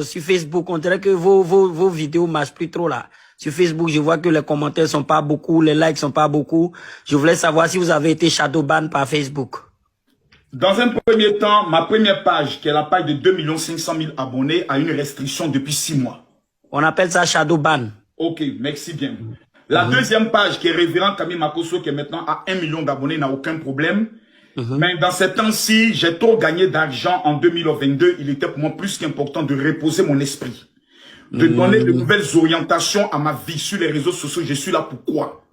sur Facebook, on dirait que vos vidéos marchent plus trop là. Sur Facebook, je vois que les commentaires sont pas beaucoup, les likes sont pas beaucoup. Je voulais savoir si vous avez été shadowban par Facebook. Dans un premier temps, ma première page, qui est la page de 2 500 000 abonnés, a une restriction depuis 6 mois. On appelle ça shadowban. Ok, merci bien. La deuxième page, qui est Révérend Camille Makosso, qui est maintenant à 1 million d'abonnés, n'a aucun problème. Mais dans ces temps-ci, j'ai trop gagné d'argent en 2022. Il était pour moi plus qu'important de reposer mon esprit. De donner de nouvelles orientations à ma vie sur les réseaux sociaux. Je suis là pourquoi?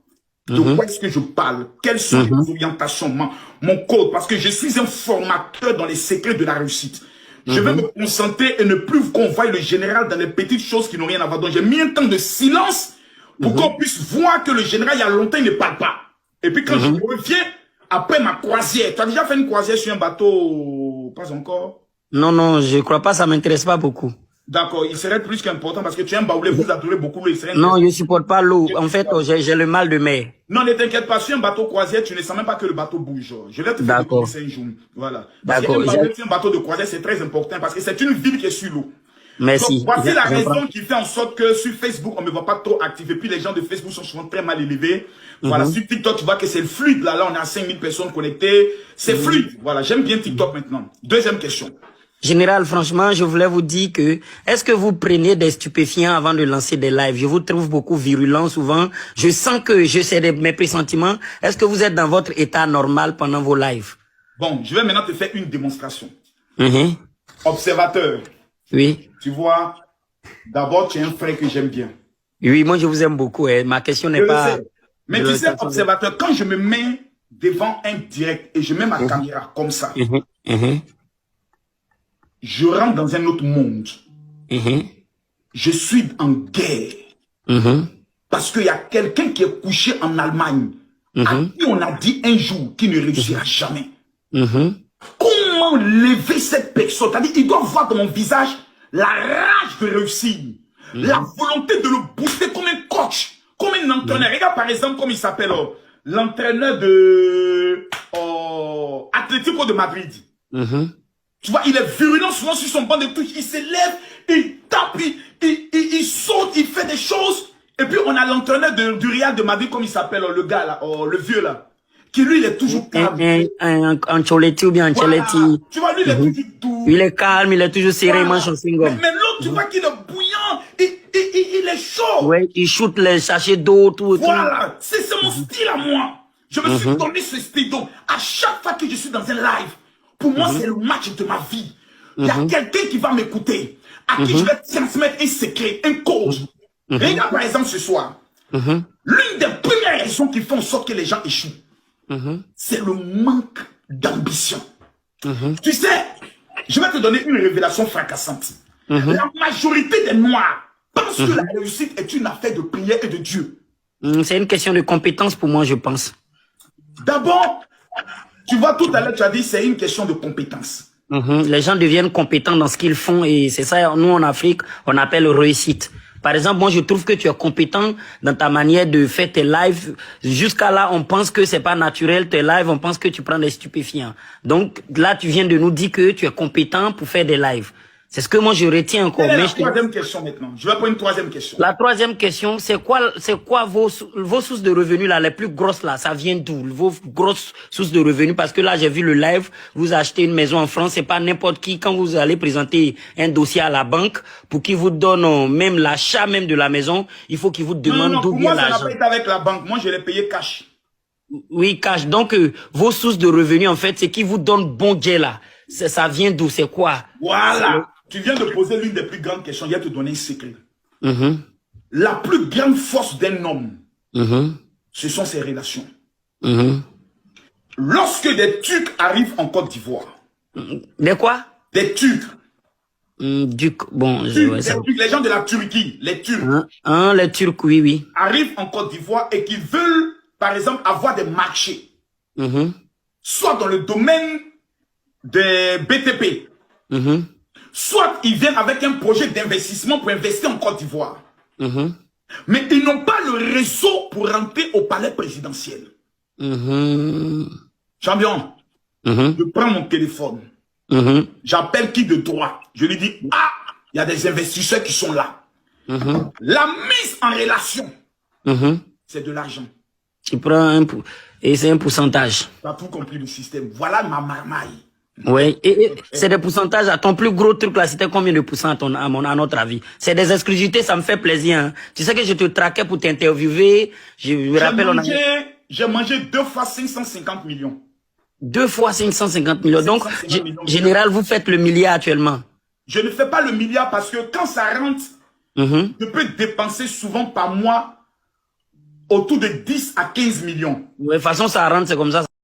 De quoi est-ce que je parle? Quelles sont les orientations? Mon code? Parce que je suis un formateur dans les secrets de la réussite. Je vais me concentrer et ne plus qu'on voie le général dans les petites choses qui n'ont rien à voir. Donc j'ai mis un temps de silence pour qu'on puisse voir que le général, il y a longtemps, il ne parle pas. Et puis quand je reviens, après ma croisière, tu as déjà fait une croisière sur un bateau? Pas encore? Non, non, je crois pas, ça m'intéresse pas beaucoup. D'accord, il serait plus qu'important parce que tu es un baoulé, vous adorez beaucoup l'eau. Non, je supporte pas l'eau. En fait, j'ai le mal de mer. Non, ne t'inquiète pas, sur un bateau croisière, tu ne sens même pas que le bateau bouge. Je vais te faire des un jour. Voilà. Parce qu'un bateau de croisière, c'est très important parce que c'est une ville qui est sur l'eau. Merci. Donc, voici la raison qui fait en sorte que sur Facebook, on ne me voit pas trop activé. Puis les gens de Facebook sont souvent très mal élevés. Voilà, sur TikTok, tu vois que c'est le fluide. Là, on a 5000 personnes connectées. C'est fluide. Voilà, j'aime bien TikTok maintenant. Deuxième question. Général, franchement, je voulais vous dire que, est-ce que vous prenez des stupéfiants avant de lancer des lives? Je vous trouve beaucoup virulent souvent. Je sens que je sais mes pressentiments. Est-ce que vous êtes dans votre état normal pendant vos lives? Bon, je vais maintenant te faire une démonstration. Observateur. Oui. Tu vois, d'abord, tu es un frère que j'aime bien. Oui, moi, je vous aime beaucoup. Hein. Ma question n'est pas... Mais tu sais, observateur, quand je me mets devant un direct et je mets ma caméra comme ça, je rentre dans un autre monde. Je suis en guerre. Parce qu'il y a quelqu'un qui est couché en Allemagne, à qui on a dit un jour qu'il ne réussira jamais. Comment lever cette personne? C'est-à-dire, il doit voir dans mon visage la rage de réussir, la volonté de le booster comme un coach, comme un entraîneur. Regarde par exemple comme il s'appelle l'entraîneur de Atlético de Madrid. Tu vois, il est virulent souvent sur son banc de touche. Il s'élève, il tape, il saute, il fait des choses. Et puis, on a l'entraîneur du Real de Madrid, comme il s'appelle, le gars là, le vieux là. Qui lui, il est toujours calme. Ancelotti ou bien Ancelotti. Voilà. Tu vois, lui, il est toujours doux. Il est calme, il est toujours serré, il mange son single. Mais l'autre, tu vois qu'il est bouillant. Il est chaud. Oui, il shoot les sachets d'eau, tout. Voilà. C'est mon style à moi. Je me suis donné ce style. Donc, à chaque fois que je suis dans un live, pour moi, c'est le match de ma vie. Il y a quelqu'un qui va m'écouter, à qui je vais transmettre un secret, un code. Regarde par exemple ce soir. L'une des premières raisons qui font en sorte que les gens échouent, c'est le manque d'ambition. Tu sais, je vais te donner une révélation fracassante. La majorité des Noirs pensent que la réussite est une affaire de prière et de Dieu. C'est une question de compétence pour moi, je pense. D'abord, tu vois, tout à l'heure, tu as dit c'est une question de compétence. Les gens deviennent compétents dans ce qu'ils font et c'est ça, nous en Afrique, on appelle réussite. Par exemple, moi je trouve que tu es compétent dans ta manière de faire tes lives. Jusqu'à là, on pense que c'est pas naturel, tes lives, on pense que tu prends des stupéfiants. Donc là, tu viens de nous dire que tu es compétent pour faire des lives. C'est ce que moi je retiens encore. Quelle est la troisième question maintenant? Je vais prendre une troisième question. La troisième question, c'est quoi vos sources de revenus là, les plus grosses là? Ça vient d'où? Vos grosses sources de revenus? Parce que là, j'ai vu le live, vous achetez une maison en France, c'est pas n'importe qui. Quand vous allez présenter un dossier à la banque, pour qu'ils vous donnent même l'achat même de la maison, il faut qu'ils vous demandent d'où vient l'argent. Moi, ça n'a pas été avec la banque. Moi, je l'ai payé cash. Oui, cash. Donc, vos sources de revenus, en fait, c'est qui vous donnent bon Dieu là. Ça vient d'où? C'est quoi? Voilà. Tu viens de poser l'une des plus grandes questions. Je vais te donner un secret. La plus grande force d'un homme, ce sont ses relations. Lorsque des Turcs arrivent en Côte d'Ivoire. Des quoi? Des Turcs. Bon, les gens de la Turquie, les Turcs. Les Turcs, oui. Arrivent en Côte d'Ivoire et qui veulent, par exemple, avoir des marchés. Soit dans le domaine des BTP. Soit ils viennent avec un projet d'investissement pour investir en Côte d'Ivoire. Mais ils n'ont pas le réseau pour rentrer au palais présidentiel. Champion, je prends mon téléphone. J'appelle qui de droit. Je lui dis, Il y a des investisseurs qui sont là. La mise en relation, c'est de l'argent. Tu prends et c'est un pourcentage. Tu as tout compris le système. Voilà ma marmaille. Oui, et c'est des pourcentages. À ton plus gros truc là, c'était combien de pourcents à notre avis? C'est des exclusivités, ça me fait plaisir. Hein. Tu sais que je te traquais pour t'interviewer. Je me rappelle, j'ai mangé 2 fois 550 millions. 2 fois 550 millions. Donc, général, vous faites le milliard actuellement. Je ne fais pas le milliard parce que quand ça rentre, je peux dépenser souvent par mois autour de 10 à 15 millions. De toute façon, ça rentre, c'est comme ça.